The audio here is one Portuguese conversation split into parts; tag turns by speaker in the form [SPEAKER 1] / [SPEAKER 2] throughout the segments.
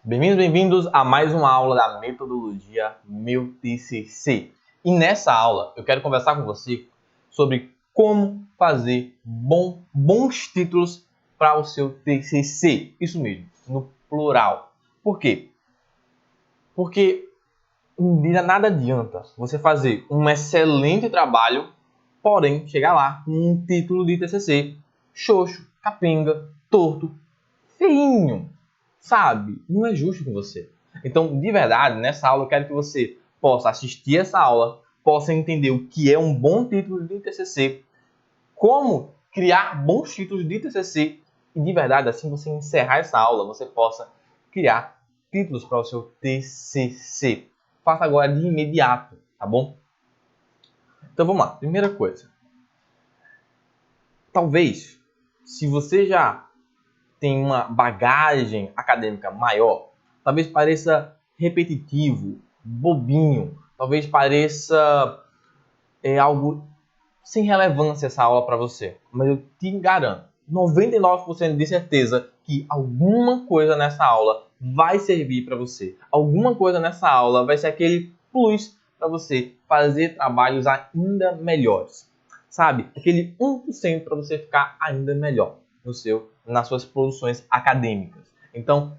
[SPEAKER 1] Bem-vindos, bem-vindos a mais uma aula da metodologia Meu TCC. E nessa aula eu quero conversar com você sobre como fazer bons títulos para o seu TCC. Isso mesmo, no plural. Por quê? Porque nada adianta você fazer um excelente trabalho, porém chegar lá com um título de TCC xoxo, capenga, torto, feinho. Sabe? Não é justo com você. Então, de verdade, nessa aula eu quero que você possa assistir essa aula, possa entender o que é um bom título de TCC, como criar bons títulos de TCC e, de verdade, assim você encerrar essa aula, você possa criar títulos para o seu TCC. Faça agora de imediato, tá bom? Então, vamos lá. Primeira coisa. Talvez, se você já tem uma bagagem acadêmica maior, talvez pareça repetitivo, bobinho, talvez pareça algo sem relevância essa aula para você. Mas eu te garanto, 99% de certeza que alguma coisa nessa aula vai servir para você. Alguma coisa nessa aula vai ser aquele plus para você fazer trabalhos ainda melhores. Sabe? Aquele 1% para você ficar ainda melhor nas suas produções acadêmicas. Então,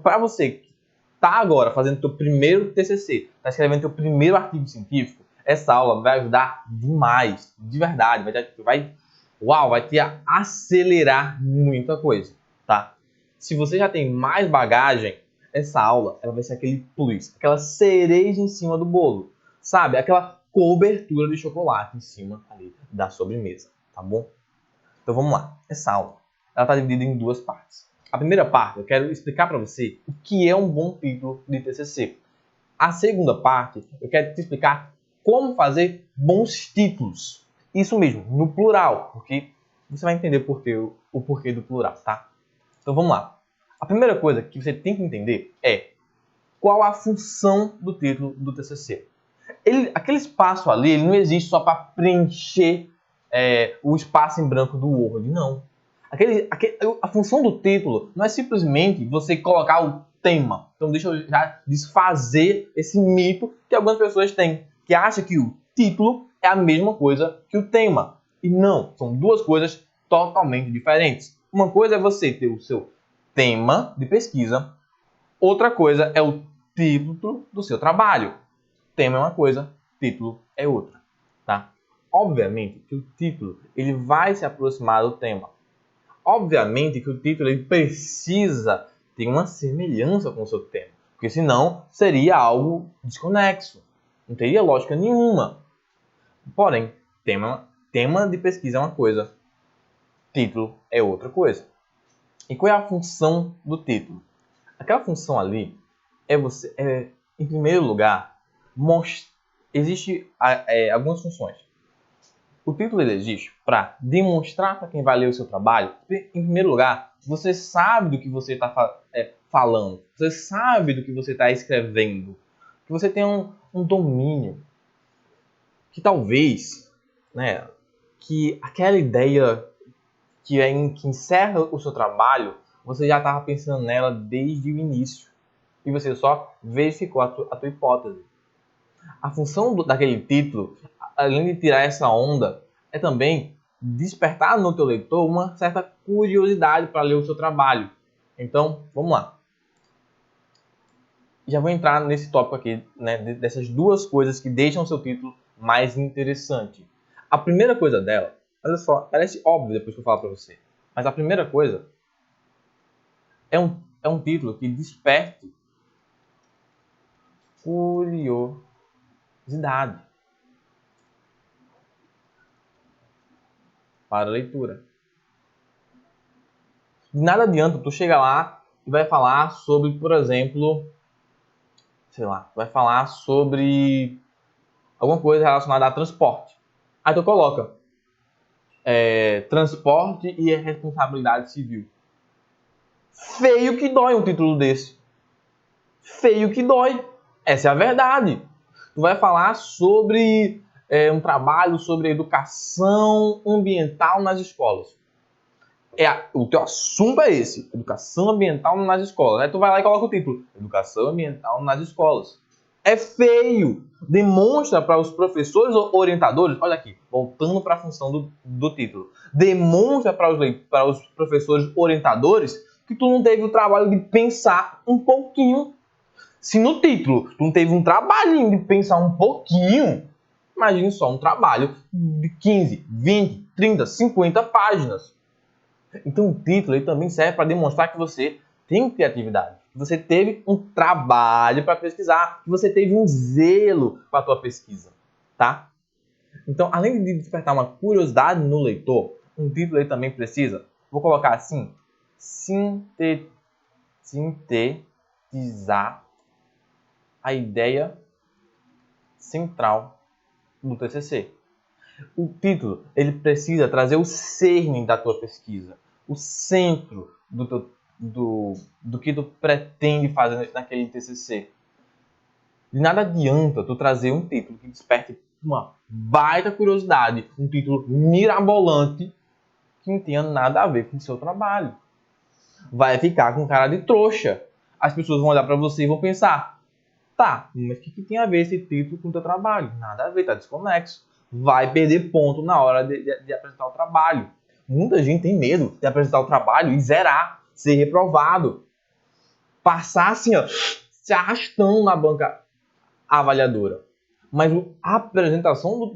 [SPEAKER 1] para você que está agora fazendo o seu primeiro TCC, está escrevendo o seu primeiro artigo científico, essa aula vai ajudar demais, de verdade, vai te acelerar muita coisa, tá? Se você já tem mais bagagem, essa aula ela vai ser aquele plus, aquela cereja em cima do bolo, sabe? Aquela cobertura de chocolate em cima ali da sobremesa, tá bom? Então vamos lá. Essa aula ela está dividida em duas partes. A primeira parte eu quero explicar para você o que é um bom título de TCC. A segunda parte eu quero te explicar como fazer bons títulos. Isso mesmo, no plural, porque você vai entender o porquê do plural, tá? Então vamos lá. A primeira coisa que você tem que entender é qual a função do título do TCC. Aquele espaço ali ele não existe só para preencher o espaço em branco do Word, não. A função do título não é simplesmente você colocar o tema. Então deixa eu já desfazer esse mito que algumas pessoas têm, que acham que o título é a mesma coisa que o tema. E não, são duas coisas totalmente diferentes. Uma coisa é você ter o seu tema de pesquisa, outra coisa é o título do seu trabalho. Tema é uma coisa, título é outra, tá? Obviamente que o título ele vai se aproximar do tema. Obviamente que o título ele precisa ter uma semelhança com o seu tema, porque senão seria algo desconexo, não teria lógica nenhuma. Porém, tema de pesquisa é uma coisa, título é outra coisa. E qual é a função do título? Aquela função ali em primeiro lugar, existe algumas funções. O título ele existe para demonstrar para quem vai ler o seu trabalho, em primeiro lugar, você sabe do que você está falando, você sabe do que você está escrevendo, que você tem um domínio, que talvez, né, que aquela ideia que encerra o seu trabalho, você já estava pensando nela desde o início e você só verificou a tua hipótese. A função daquele título, além de tirar essa onda, é também despertar no teu leitor uma certa curiosidade para ler o seu trabalho. Então, vamos lá. Já vou entrar nesse tópico aqui, né, dessas duas coisas que deixam o seu título mais interessante. A primeira coisa dela, olha só, parece óbvio depois que eu falar para você, mas a primeira coisa é um título que desperte curiosidade para a leitura. De nada adianta tu chegar lá e vai falar sobre, por exemplo, sei lá, vai falar sobre alguma coisa relacionada a transporte. Aí tu coloca transporte e responsabilidade civil. Feio que dói um título desse. Feio que dói. Essa é a verdade. Tu vai falar sobre um trabalho sobre educação ambiental nas escolas. O teu assunto é esse, educação ambiental nas escolas. Aí tu vai lá e coloca o título, educação ambiental nas escolas. É feio. Demonstra para os professores orientadores, olha aqui, voltando para a função do título. Demonstra para os professores orientadores que tu não teve o trabalho de pensar um pouquinho. Se no título tu não teve um trabalhinho de pensar um pouquinho, imagine só um trabalho de 15, 20, 30, 50 páginas. Então o título ele também serve para demonstrar que você tem criatividade, que você teve um trabalho para pesquisar, que você teve um zelo para a tua pesquisa, tá? Então, além de despertar uma curiosidade no leitor, um título ele também precisa, vou colocar assim, sintetizar a ideia central do TCC. O título ele precisa trazer o cerne da tua pesquisa, o centro do que tu pretende fazer naquele TCC. De nada adianta tu trazer um título que desperte uma baita curiosidade, um título mirabolante que não tenha nada a ver com o seu trabalho. Vai ficar com cara de trouxa. As pessoas vão olhar para você e vão pensar, tá, mas o que tem a ver esse título com o teu trabalho? Nada a ver, tá desconexo. Vai perder ponto na hora de apresentar o trabalho. Muita gente tem medo de apresentar o trabalho e zerar, ser reprovado. Passar assim, ó, se arrastando na banca avaliadora. Mas a apresentação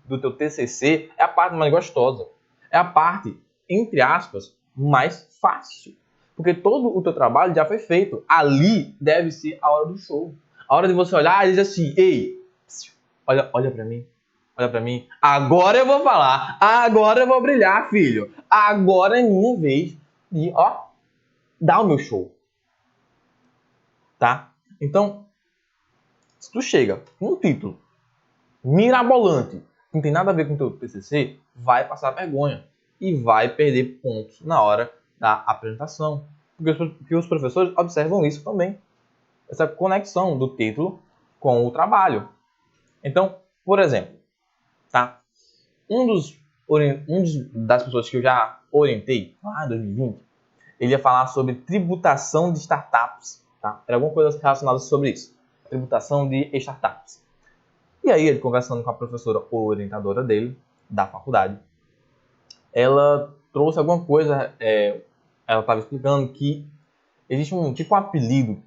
[SPEAKER 1] do teu TCC é a parte mais gostosa. É a parte, entre aspas, mais fácil. Porque todo o teu trabalho já foi feito. Ali deve ser a hora do show. A hora de você olhar e dizer assim, ei, olha pra mim. Olha pra mim. Agora eu vou falar. Agora eu vou brilhar, filho. Agora é minha vez de, ó, dar o meu show. Tá? Então, se tu chega com um título mirabolante, que não tem nada a ver com o teu TCC, vai passar vergonha e vai perder pontos na hora da apresentação. Porque os professores observam isso também. Essa conexão do título com o trabalho. Então, por exemplo, tá? Das pessoas que eu já orientei lá em 2020, ele ia falar sobre tributação de startups. Tá? Era alguma coisa relacionada sobre isso. Tributação de startups. E aí, ele conversando com a professora orientadora dele, da faculdade, ela trouxe alguma coisa, ela estava explicando que existe um tipo um apelido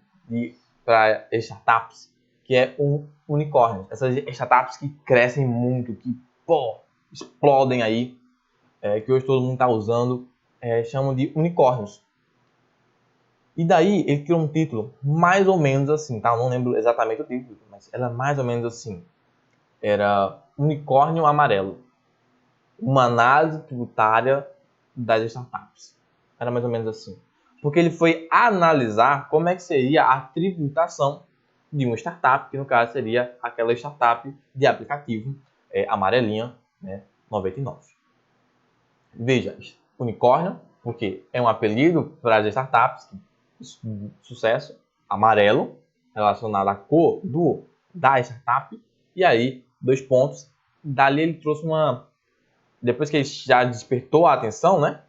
[SPEAKER 1] para startups, que é um unicórnio. Essas startups que crescem muito, que explodem aí, que hoje todo mundo está usando, chamam de unicórnios. E daí ele criou um título mais ou menos assim, tá? Eu não lembro exatamente o título, mas era mais ou menos assim. Era Unicórnio Amarelo. Uma análise tributária das startups. Era mais ou menos assim. Porque ele foi analisar como é que seria a tributação de uma startup, que no caso seria aquela startup de aplicativo amarelinha, né, 99. Veja, unicórnio, porque é um apelido para as startups, sucesso, amarelo, relacionado à cor da startup, e aí, 2 pontos. Dali ele trouxe uma... Depois que ele já despertou a atenção, né?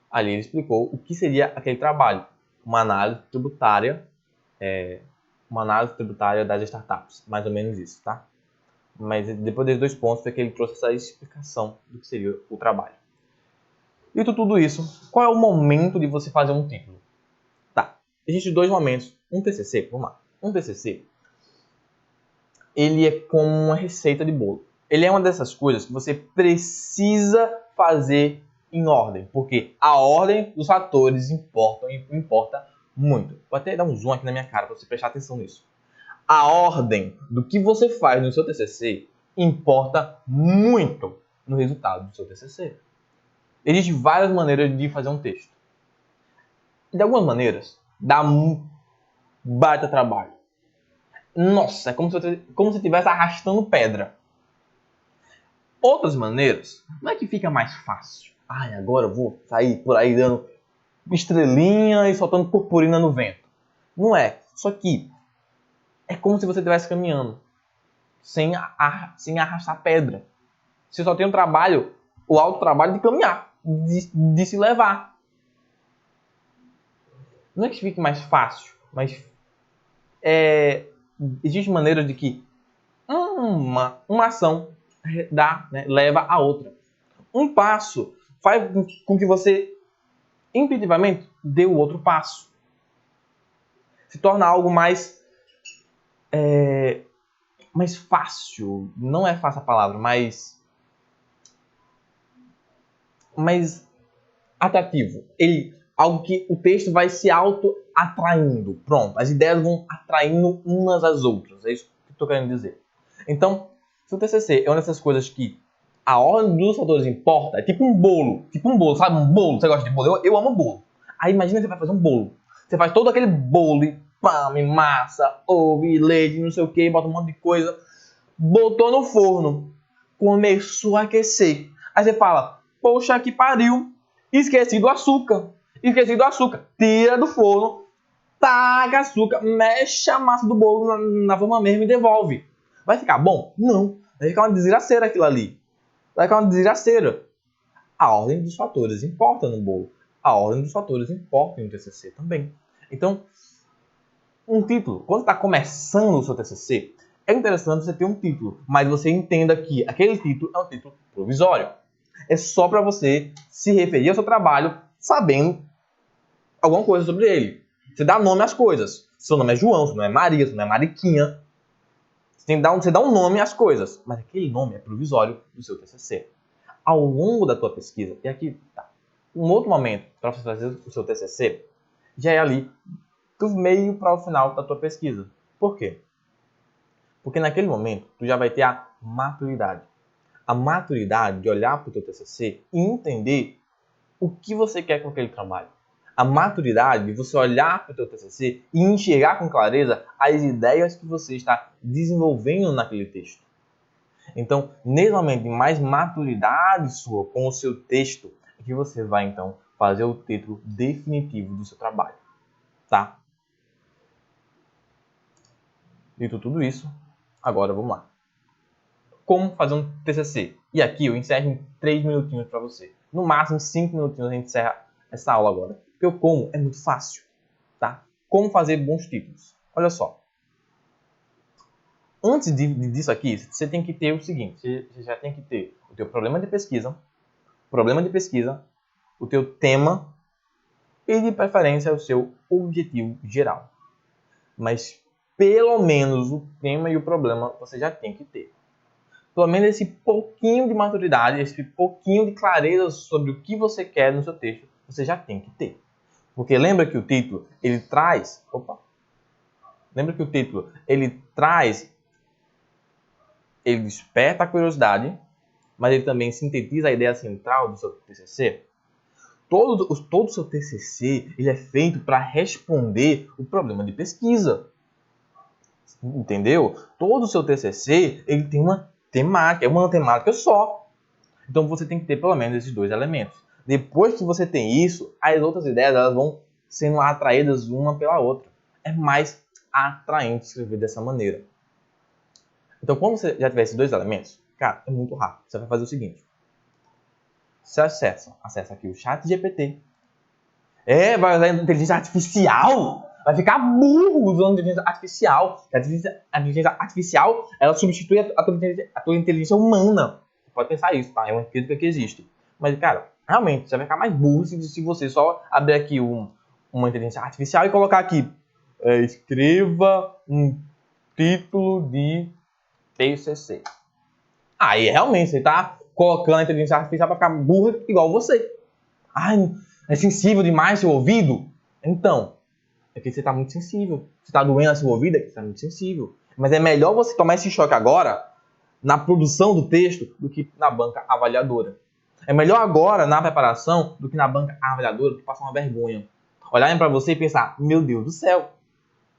[SPEAKER 1] Ali ele explicou o que seria aquele trabalho. Uma análise tributária das startups. Mais ou menos isso, tá? Mas depois desses 2 pontos foi que ele trouxe essa explicação do que seria o trabalho. Dito tudo isso, qual é o momento de você fazer um título? Tá, existem 2 momentos. Um TCC, vamos lá. Um TCC, ele é como uma receita de bolo. Ele é uma dessas coisas que você precisa fazer em ordem, porque a ordem dos fatores importa muito. Vou até dar um zoom aqui na minha cara para você prestar atenção nisso. A ordem do que você faz no seu TCC importa muito no resultado do seu TCC. Existem várias maneiras de fazer um texto. De algumas maneiras, dá um baita trabalho. Nossa, é como se estivesse arrastando pedra. Outras maneiras, não é que fica mais fácil. Ai, agora eu vou sair por aí dando estrelinha e soltando purpurina no vento. Não é. Só que é como se você estivesse caminhando, sem arrastar pedra. Você só tem o alto trabalho de caminhar. de se levar. Não é que fique mais fácil, mas existe maneira de que uma ação leva a outra. Um passo faz com que você intuitivamente dê o outro passo. Se torna algo mais fácil. Não é fácil a palavra, mais atrativo. Algo que o texto vai se auto-atraindo. Pronto, as ideias vão atraindo umas às outras. É isso que eu estou querendo dizer. Então, se o TCC é uma dessas coisas que a ordem dos fatores importa, é tipo um bolo. Tipo um bolo, sabe? Um bolo. Você gosta de bolo? Eu amo bolo. Aí imagina que você vai fazer um bolo. Você faz todo aquele bolo e pão, e massa, ovo, e leite, não sei o que, bota um monte de coisa. Botou no forno. Começou a aquecer. Aí você fala, poxa, que pariu. Esqueci do açúcar. Tira do forno, taca açúcar, mexe a massa do bolo na forma mesmo e devolve. Vai ficar bom? Não. Vai ficar uma desgraceira aquilo ali. Vai ficar uma desgraceira. A ordem dos fatores importa no bolo. A ordem dos fatores importa no TCC também. Então, um título. Quando está começando o seu TCC, é interessante você ter um título, mas você entenda que aquele título é um título provisório. É só para você se referir ao seu trabalho sabendo alguma coisa sobre ele. Você dá nome às coisas. Seu nome é João, seu nome é Maria, seu nome é Mariquinha. Você dá um nome às coisas, mas aquele nome é provisório do seu TCC. Ao longo da tua pesquisa, e aqui tá, um outro momento para você fazer o seu TCC já é ali do meio para o final da tua pesquisa. Por quê? Porque naquele momento tu já vai ter a maturidade. A maturidade de olhar para o teu TCC e entender o que você quer com aquele trabalho. A maturidade de você olhar para o teu TCC e enxergar com clareza as ideias que você está desenvolvendo naquele texto. Então, nesse momento de mais maturidade sua com o seu texto, é que você vai, então, fazer o título definitivo do seu trabalho. Tá? Dito tudo isso, agora vamos lá. Como fazer um TCC? E aqui eu encerro em 3 minutinhos para você. No máximo 5 minutinhos a gente encerra essa aula agora. Porque o como é muito fácil. Tá? Como fazer bons títulos? Olha só. Antes disso aqui, você tem que ter o seguinte. Você já tem que ter o teu problema de pesquisa, o teu tema e, de preferência, o seu objetivo geral. Mas, pelo menos, o tema e o problema você já tem que ter. Pelo menos esse pouquinho de maturidade, esse pouquinho de clareza sobre o que você quer no seu texto, você já tem que ter. Porque lembra que o título, ele traz... Ele desperta a curiosidade, mas ele também sintetiza a ideia central do seu TCC. Todo o seu TCC ele é feito para responder o problema de pesquisa. Entendeu? Todo o seu TCC ele tem uma temática só. Então você tem que ter pelo menos esses dois elementos. Depois que você tem isso, as outras ideias elas vão sendo atraídas uma pela outra. É mais atraente escrever dessa maneira. Então, quando você já tiver esses dois elementos, cara, é muito rápido. Você vai fazer o seguinte. Você acessa aqui o ChatGPT. Vai usar inteligência artificial? Vai ficar burro usando inteligência artificial. A inteligência artificial, ela substitui a tua inteligência humana. Você pode pensar isso, tá? É uma crítica que existe. Mas, cara, realmente, você vai ficar mais burro se você só abrir aqui uma inteligência artificial e colocar aqui escreva um título de TCC. Aí, realmente, você tá colocando a inteligência artificial para ficar burra igual você. Ai, é sensível demais seu ouvido? Então, é que você está muito sensível. Você está doendo a seu ouvido, é que você está muito sensível. Mas é melhor você tomar esse choque agora na produção do texto do que na banca avaliadora. É melhor agora na preparação do que na banca avaliadora que passar uma vergonha. Olharem para você e pensar, meu Deus do céu,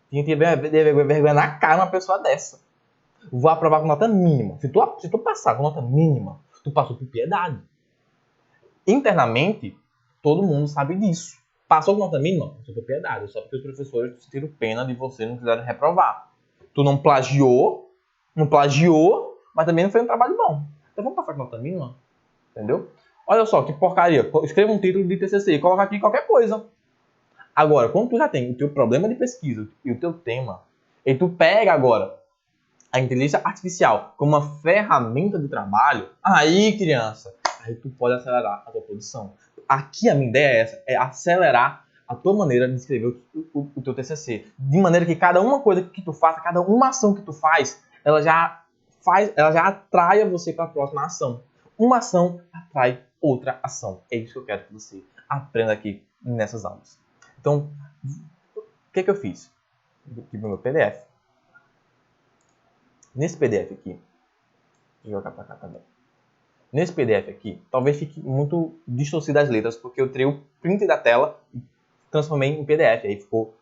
[SPEAKER 1] tinha que ter vergonha na cara uma pessoa dessa. Vou aprovar com nota mínima. Se tu passar com nota mínima, tu passou por piedade. Internamente, todo mundo sabe disso. Passou com nota mínima, passou por piedade. Só porque os professores sentiram pena de você não quiserem reprovar. Tu não plagiou, mas também não fez um trabalho bom. Então vamos passar com nota mínima, entendeu? Olha só, que porcaria. Escreva um título de TCC e coloca aqui qualquer coisa. Agora, quando tu já tem o teu problema de pesquisa e o teu tema, e tu pega agora a inteligência artificial como uma ferramenta de trabalho, aí, criança, aí tu pode acelerar a tua produção. Aqui a minha ideia é essa, é acelerar a tua maneira de escrever o teu TCC. De maneira que cada uma coisa que tu faça, cada uma ação que tu faz, ela já atraia você para a próxima ação. Uma ação atrai outra ação. É isso que eu quero que você aprenda aqui nessas aulas. Então, o que eu fiz? Aqui no meu PDF. Nesse PDF aqui, deixa eu jogar para cá também. Nesse PDF aqui, talvez fique muito distorcido as letras, porque eu tirei o print da tela e transformei em PDF. Aí ficou,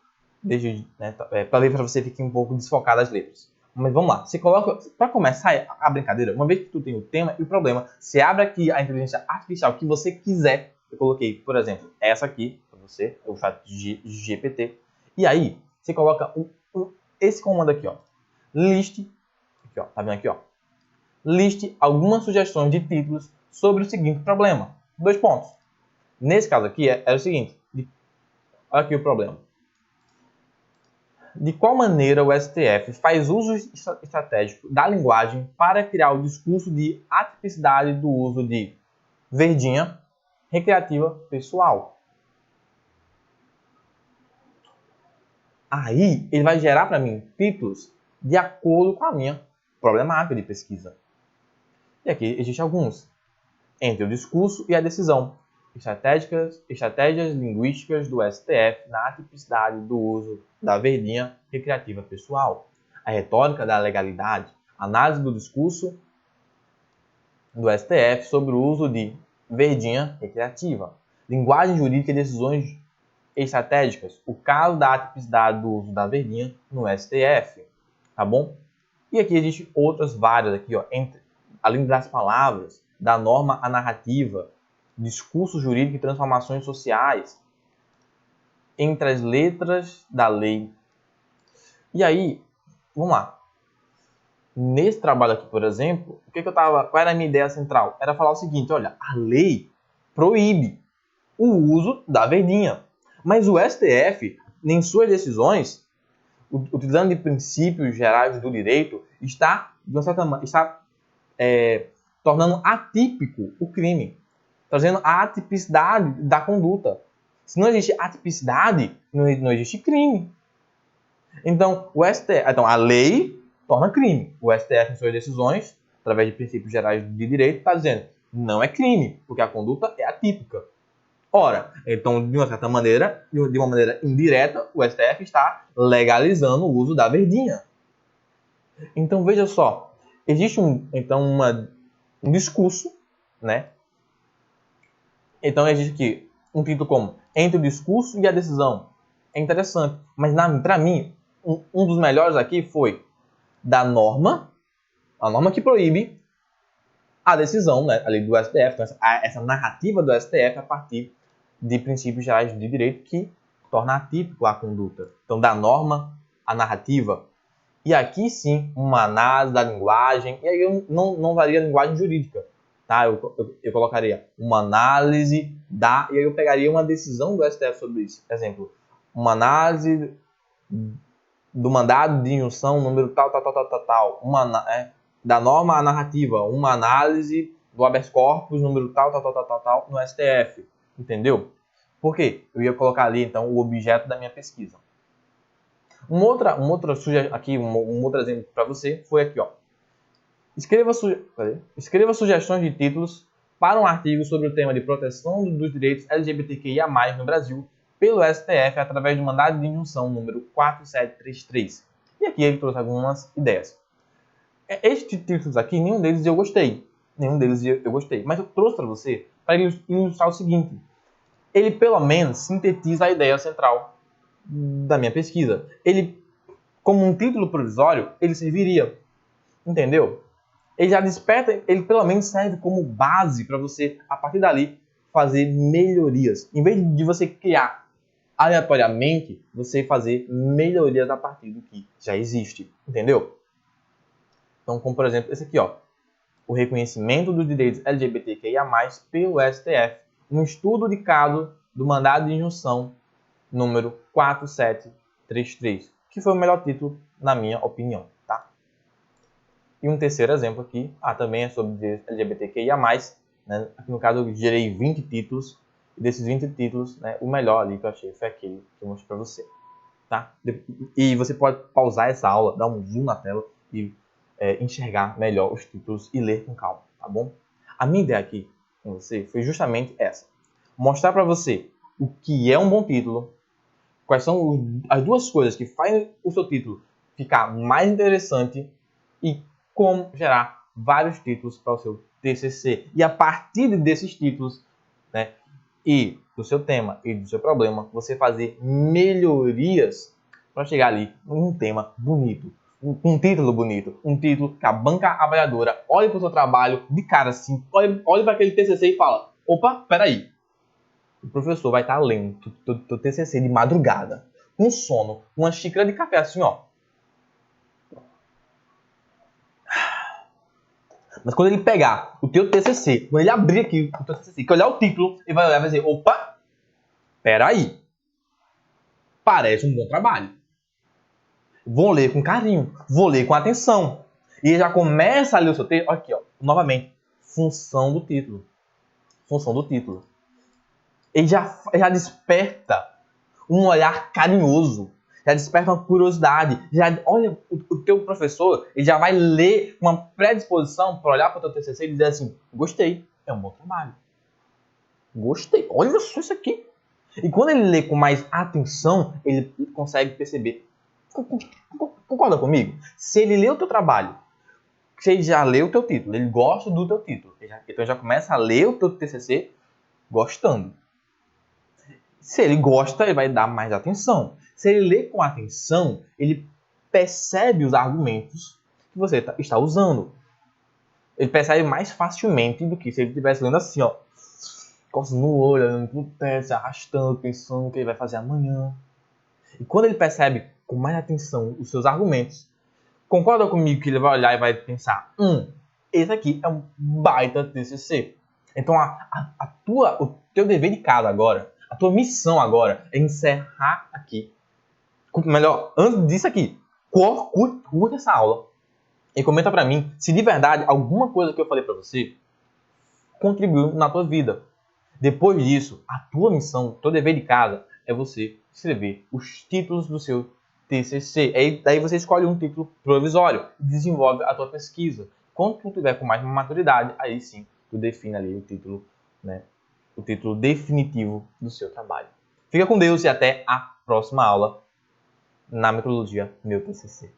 [SPEAKER 1] para ler para você, fique um pouco desfocado as letras. Mas vamos lá, você coloca, para começar a brincadeira, uma vez que tu tem o tema e o problema, você abre aqui a inteligência artificial que você quiser. Eu coloquei, por exemplo, essa aqui, para você, o ChatGPT. E aí, você coloca esse comando aqui, ó. List, aqui, ó, tá vendo aqui, ó? Liste algumas sugestões de títulos sobre o seguinte problema. 2 pontos. Nesse caso aqui é o seguinte. Olha aqui o problema. De qual maneira o STF faz uso estratégico da linguagem para criar o discurso de atipicidade do uso de verdinha recreativa pessoal? Aí ele vai gerar para mim títulos de acordo com a minha problemática de pesquisa. E aqui existem alguns. Entre o discurso e a decisão. Estratégias linguísticas do STF na atipicidade do uso da verdinha recreativa pessoal. A retórica da legalidade. Análise do discurso do STF sobre o uso de verdinha recreativa. Linguagem jurídica e decisões estratégicas. O caso da atipicidade do uso da verdinha no STF. Tá bom? E aqui existem outras várias aqui, ó, além das palavras, da norma à narrativa, discurso jurídico e transformações sociais, entre as letras da lei. E aí, vamos lá. Nesse trabalho aqui, por exemplo, qual era a minha ideia central? Era falar o seguinte, olha, a lei proíbe o uso da verdinha. Mas o STF, em suas decisões, utilizando de princípios gerais do direito, está tornando atípico o crime, trazendo a atipicidade da conduta. Se não existe atipicidade, não existe crime. Então, a lei torna crime. O STF, em suas decisões, através de princípios gerais de direito, está dizendo não é crime, porque a conduta é atípica. Ora, então, de uma certa maneira, de uma maneira indireta, o STF está legalizando o uso da verdinha. Então, veja só, existe um discurso, né? Então, existe aqui um título como Entre o Discurso e a Decisão. É interessante, mas para mim, um dos melhores aqui foi da norma, a norma que proíbe a decisão, né, ali do STF, então essa narrativa do STF a partir de princípios gerais de direito que torna atípico a conduta. Então, da norma à narrativa. E aqui sim, uma análise da linguagem, e aí eu não varia a linguagem jurídica, tá? Eu colocaria uma análise e aí eu pegaria uma decisão do STF sobre isso. Por exemplo, uma análise do mandado de injunção número tal, da norma à narrativa, uma análise do habeas corpus número tal, no STF. Entendeu? Por quê? Eu ia colocar ali, então, o objeto da minha pesquisa. Um outro exemplo para você foi aqui, ó. Escreva sugestões de títulos para um artigo sobre o tema de proteção dos direitos LGBTQIA+, no Brasil, pelo STF, através do mandado de injunção número 4733. E aqui ele trouxe algumas ideias. Estes títulos aqui, nenhum deles eu gostei. Mas eu trouxe para você para ilustrar o seguinte. Ele, pelo menos, sintetiza a ideia central da minha pesquisa. Ele, como um título provisório, ele serviria. Entendeu? Ele já desperta, ele pelo menos serve como base para você, a partir dali, fazer melhorias. Em vez de você criar aleatoriamente, você fazer melhorias a partir do que já existe. Entendeu? Então, como por exemplo, esse aqui, ó. o reconhecimento dos direitos LGBTQIA+, pelo STF, um estudo de caso do mandado de injunção número 4733, que foi o melhor título, na minha opinião, tá? E um terceiro exemplo aqui, também é sobre direitos LGBTQIA+, né? Aqui no caso eu gerei 20 títulos, e desses 20 títulos, né, o melhor ali que eu achei foi aquele que eu mostrei para você, tá? E você pode pausar essa aula, dar um zoom na tela e enxergar melhor os títulos e ler com calma, tá bom? A minha ideia aqui com você foi justamente essa. Mostrar para você o que é um bom título, quais são as duas coisas que fazem o seu título ficar mais interessante e como gerar vários títulos para o seu TCC. E a partir desses títulos, né, e do seu tema e do seu problema, você fazer melhorias para chegar ali num tema bonito, um título bonito, um título que a banca avaliadora olhe para o seu trabalho de cara assim, olhe para aquele TCC e fala, opa, peraí, o professor vai estar lendo teu TCC de madrugada, com sono, uma xícara de café assim, ó. Mas quando ele pegar o teu TCC, quando ele abrir aqui o teu TCC, que olhar o título, ele vai olhar e vai dizer, opa, peraí, parece um bom trabalho. Vou ler com carinho, vou ler com atenção. E ele já começa a ler o seu texto, aqui ó, novamente, função do título. Função do título. Ele já desperta um olhar carinhoso, já desperta uma curiosidade, já olha o teu professor, ele já vai ler com uma predisposição para olhar para o teu TCC e dizer assim, gostei, é um bom trabalho. Gostei, olha só isso aqui. E quando ele lê com mais atenção, ele consegue perceber. Concorda comigo? Se ele lê o teu trabalho, se ele já leu o teu título, ele gosta do teu título, então ele já começa a ler o teu TCC gostando. Se ele gosta, ele vai dar mais atenção. Se ele lê com atenção, ele percebe os argumentos que você está usando. Ele percebe mais facilmente do que se ele estivesse lendo assim, ó, coçando no olho, olhando pro teto, se arrastando, pensando o que ele vai fazer amanhã. E quando ele percebe com mais atenção os seus argumentos, concorda comigo que ele vai olhar e vai pensar, esse aqui é um baita TCC. Então o teu dever de casa agora, a tua missão agora é encerrar aqui. Melhor, antes disso aqui, curta essa aula e comenta pra mim se de verdade alguma coisa que eu falei pra você contribuiu na tua vida. Depois disso, a tua missão, o teu dever de casa é você escrever os títulos do seu TCC. Daí você escolhe um título provisório e desenvolve a tua pesquisa. Quando tu tiver com mais maturidade, aí sim tu define ali o título, né, o título definitivo do seu trabalho. Fica com Deus e até a próxima aula na metodologia Meu TCC.